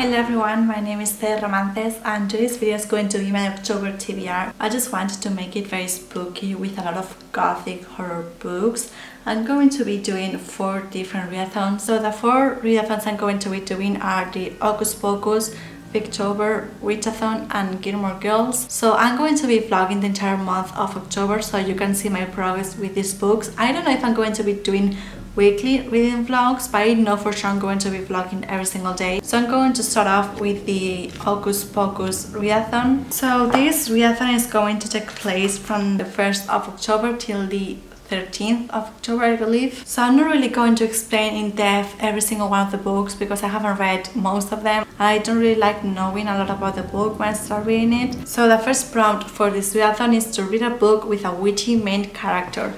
Hello everyone, my name is Ted Romances and today's video is going to be my October TBR. I just wanted to make it very spooky with a lot of gothic horror books. I'm going to be doing 4 different readathons. So the 4 readathons I'm going to be doing are the HOCUS POCUS, October readathon and Gilmore Girls. So I'm going to be vlogging the entire month of October so you can see my progress with these books. I don't know if I'm going to be doing weekly reading vlogs, but I know for sure I'm going to be vlogging every single day. So I'm going to start off with the HOCUS POCUS readathon. So this readathon is going to take place from the 1st of October till the 13th of October, I believe. So I'm not really going to explain in depth every single one of the books because I haven't read most of them. I don't really like knowing a lot about the book when I start reading it. So the first prompt for this readathon is to read a book with a witchy main character.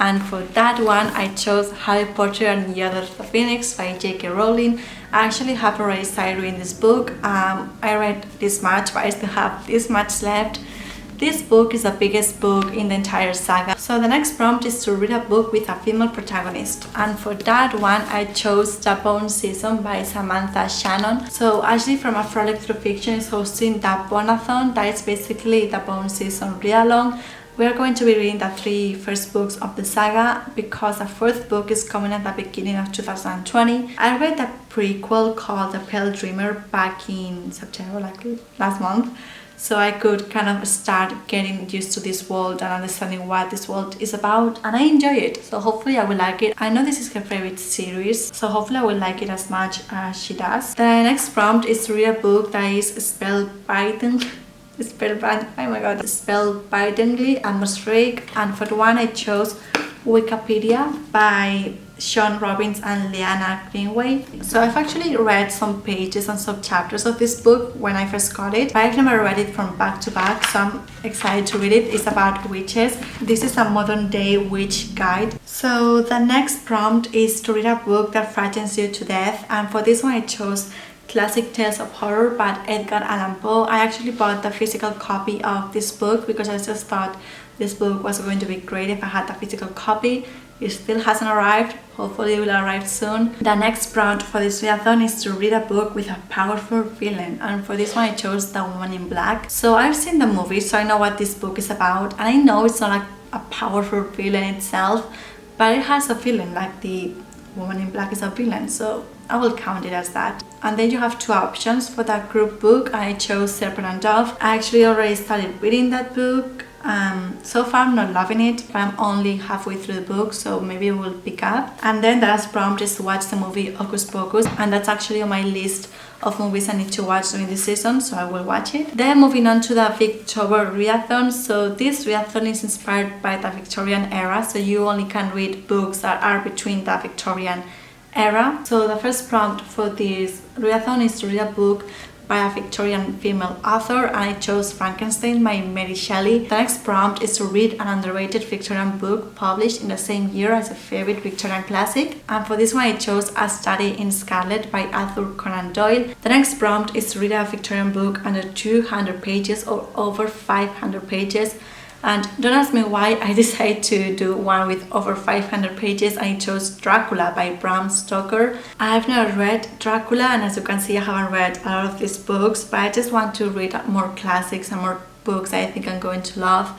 And for that one, I chose Harry Potter and the Order of the Phoenix by J.K. Rowling. I actually have already started reading this book. I read this much, but I still have this much left. This book is the biggest book in the entire saga. So the next prompt is to read a book with a female protagonist. And for that one, I chose The Bone Season by Samantha Shannon. So Ashley from A Frolic Through Fiction is hosting the Bonathon. That is basically the Bone Season read-along. We are going to be reading the 3 first books of the saga because the 4th book is coming at the beginning of 2020. I read the prequel called The Pale Dreamer back in September, like last month. So I could kind of start getting used to this world and understanding what this world is about, and I enjoy it. So hopefully I will like it. I know this is her favorite series, so hopefully I will like it as much as she does. The next prompt is to read a book that is spellbindingly atmospheric, and for the one I chose Wikipedia by Sean Robbins and Leanna Greenway. So I've actually read some pages and some chapters of this book when I first got it, but I've never read it from back to back, so I'm excited to read it. It's about witches. This is a modern day witch guide. So the next prompt is to read a book that frightens you to death, and for this one I chose Classic Tales of Horror by Edgar Allan Poe. I actually bought the physical copy of this book because I just thought this book was going to be great if I had the physical copy. It still hasn't arrived. Hopefully it will arrive soon. The next prompt for this readathon is to read a book with a powerful villain, and for this one I chose The Woman in Black. So I've seen the movie, so I know what this book is about, and I know it's not like a powerful villain itself, but it has a feeling like the Woman in Black is a villain, so I will count it as that. And then you have 2 options for that group book. I chose Serpent and Dove. I actually already started reading that book. So far I'm not loving it, but I'm only halfway through the book, so maybe it will pick up. And then the last prompt is to watch the movie HOCUS POCUS, and that's actually on my list of movies I need to watch during this season, so I will watch it. Then moving on to the Victober readathon. So this readathon is inspired by the Victorian era, so you only can read books that are between the Victorian era. So the first prompt for this readathon is to read a book by a Victorian female author, and I chose Frankenstein by Mary Shelley. The next prompt is to read an underrated Victorian book published in the same year as a favorite Victorian classic, and for this one I chose A Study in Scarlet by Arthur Conan Doyle. The next prompt is to read a Victorian book under 200 pages or over 500 pages. And don't ask me why I decided to do one with over 500 pages. I chose Dracula by Bram Stoker. I've never read Dracula, and as you can see I haven't read a lot of these books, but I just want to read more classics and more books I think I'm going to love.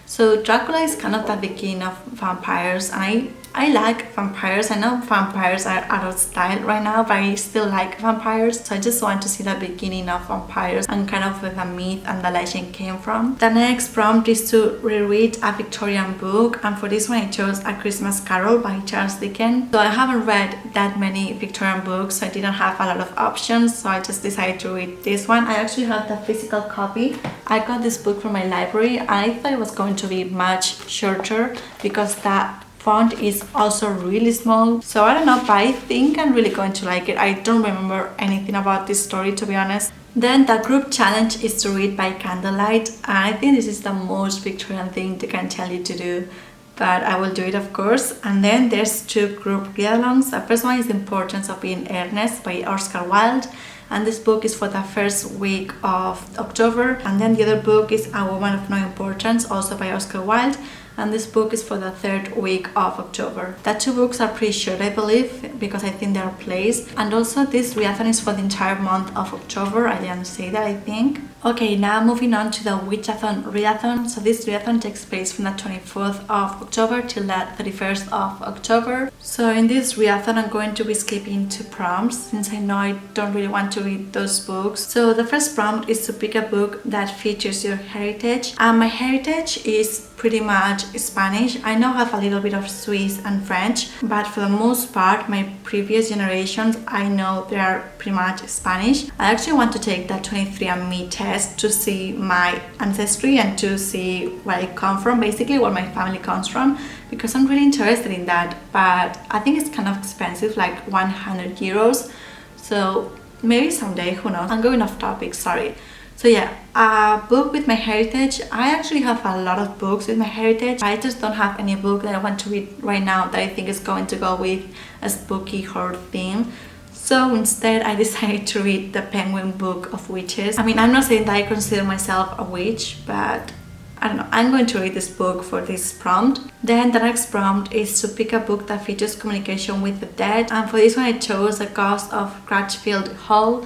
So Dracula is kind of the beginning of vampires, and I like vampires. I know vampires are out of style right now, but I still like vampires, so I just want to see the beginning of vampires and kind of where the myth and the legend came from. The next prompt is to reread a Victorian book, and for this one I chose A Christmas Carol by Charles Dickens. So I haven't read that many Victorian books, so I didn't have a lot of options, so I just decided to read this one. I actually have the physical copy. I got this book from my library, and I thought it was going to be much shorter because that font is also really small, so I don't know, but I think I'm really going to like it. I don't remember anything about this story, to be honest. Then the group challenge is to read by candlelight, and I think this is the most Victorian thing they can tell you to do, but I will do it of course. And then there's 2 group read-alongs. The first one is The Importance of Being Earnest by Oscar Wilde, and this book is for the first week of October. And then the other book is A Woman of No Importance, also by Oscar Wilde. and this book is for the 3rd week of October. The 2 books are pretty short, I believe, because I think they are plays, and also this readathon is for the entire month of October. I didn't say that, I think. Okay, now moving on to the Witchathon readathon. So this readathon takes place from the 24th of October till the 31st of October. So in this readathon I'm going to be skipping 2 prompts since I know I don't really want to read those books. So the first prompt is to pick a book that features your heritage. And my heritage is pretty much Spanish. I now have a little bit of Swiss and French, but for the most part my previous generations I know they are pretty much Spanish. I actually want to take that 23andMe test to see my ancestry and to see where I come from, basically where my family comes from, because I'm really interested in that, but I think it's kind of expensive, like 100 euros. So maybe someday, who knows. I'm going off topic, sorry. So yeah, a book with my heritage. I actually have a lot of books with my heritage. I just don't have any book that I want to read right now that I think is going to go with a spooky horror theme. So instead I decided to read the Penguin Book of Witches. I mean, I'm not saying that I consider myself a witch, but I don't know, I'm going to read this book for this prompt. Then the next prompt is to pick a book that features communication with the dead, and for this one I chose The Ghost of Crutchfield Hall.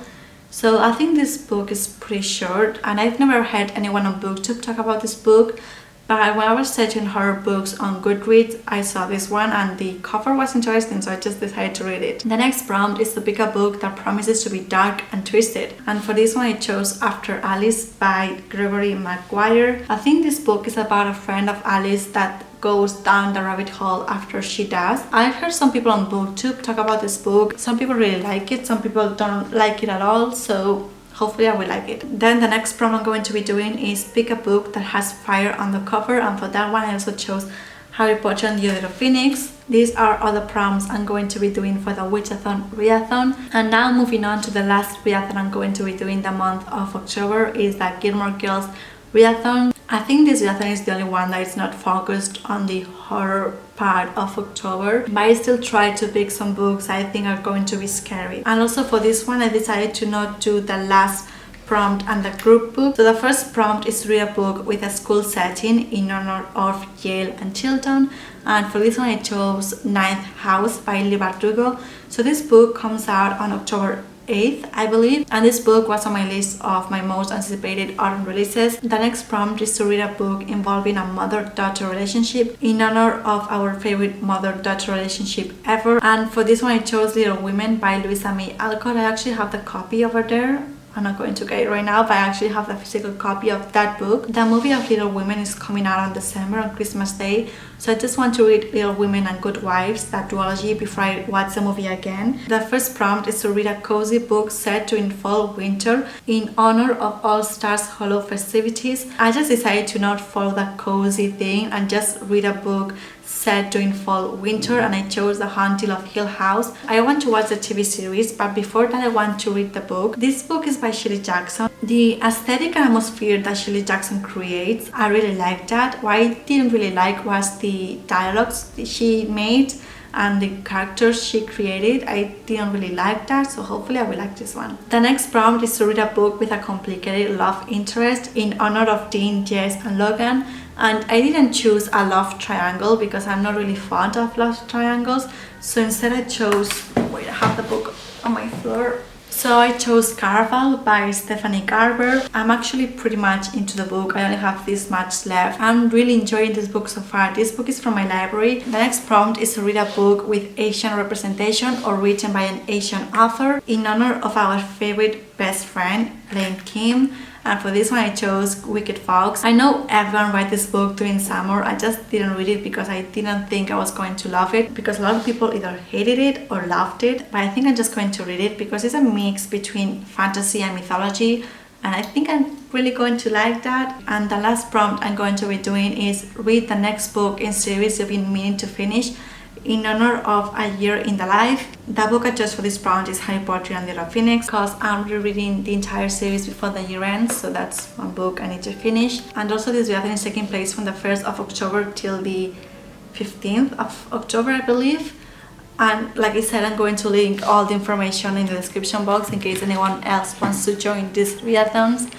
So I think this book is pretty short, and I've never heard anyone on BookTube talk about this book, but when I was searching horror books on Goodreads, I saw this one and the cover was interesting, so I just decided to read it. The next prompt is to pick a book that promises to be dark and twisted, and for this one I chose After Alice by Gregory Maguire. I think this book is about a friend of Alice that goes down the rabbit hole after she dies. I've heard some people on BookTube talk about this book. Some people really like it, some people don't like it at all, so hopefully I will like it. Then the next prompt I'm going to be doing is pick a book that has fire on the cover, and for that one I also chose Harry Potter and the Order of Phoenix. These are all the prompts I'm going to be doing for the Witchathon readathon. And now moving on to the last readathon I'm going to be doing the month of October is the Gilmore Girls readathon. I think this readathon is the only one that is not focused on the horror part of October, but I still try to pick some books I think are going to be scary. And also for this one I decided to not do the last prompt and the group book. So the first prompt is to read a book with a school setting in honor of Yale and Chilton, and for this one I chose Ninth House by Lee Bardugo. So this book comes out on October 8th, I believe, and this book was on my list of my most anticipated autumn releases. The next prompt is to read a book involving a mother-daughter relationship in honor of our favorite mother-daughter relationship ever, and for this one I chose Little Women by Louisa May Alcott. I actually have the copy over there. I'm not going to get it right now, but I actually have the physical copy of that book. The movie of Little Women is coming out on December, on Christmas Day, so I just want to read Little Women and Good Wives, that duology, before I watch the movie again. The first prompt is to read a cozy book set in fall-winter in honor of All Stars Hollow festivities. I just decided to not follow that cozy thing and just read a book set during fall-winter, and I chose The Haunting of Hill House. I want to watch the TV series, but before that I want to read the book. This book is by Shirley Jackson. The aesthetic and atmosphere that Shirley Jackson creates, I really like that. What I didn't really like was the dialogues she made and the characters she created. I didn't really like that, so hopefully I will like this one. The next prompt is to read a book with a complicated love interest in honor of Dean, Jess and Logan. And I didn't choose a love triangle because I'm not really fond of love triangles, so instead I chose, wait, I have the book on my floor. So I chose Caraval by Stephanie Garber. I'm actually pretty much into the book. I only have this much left. I'm really enjoying this book so far. This book is from my library. The next prompt is to read a book with Asian representation or written by an Asian author in honor of our favorite best friend, Lane Kim. And for this one I chose Wicked Fox. I know everyone read this book during summer. I just didn't read it because I didn't think I was going to love it, because a lot of people either hated it or loved it. But I think I'm just going to read it because it's a mix between fantasy and mythology, and I think I'm really going to like that. And the last prompt I'm going to be doing is read the next book in series you've been meaning to finish in honor of A Year in the Life. The book I chose for this prompt is Harry Potter and the Order of Phoenix, because I'm rereading the entire series before the year ends, so that's one book I need to finish. And also this readathon is taking place from the 1st of October till the 15th of October, I believe. And like I said, I'm going to link all the information in the description box in case anyone else wants to join these readathons.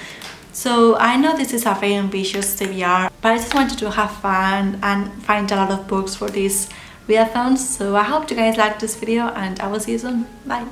So I know this is a very ambitious TBR, but I just wanted to have fun and find a lot of books for this readathon. So I hope you guys liked this video, and I will see you soon. Bye!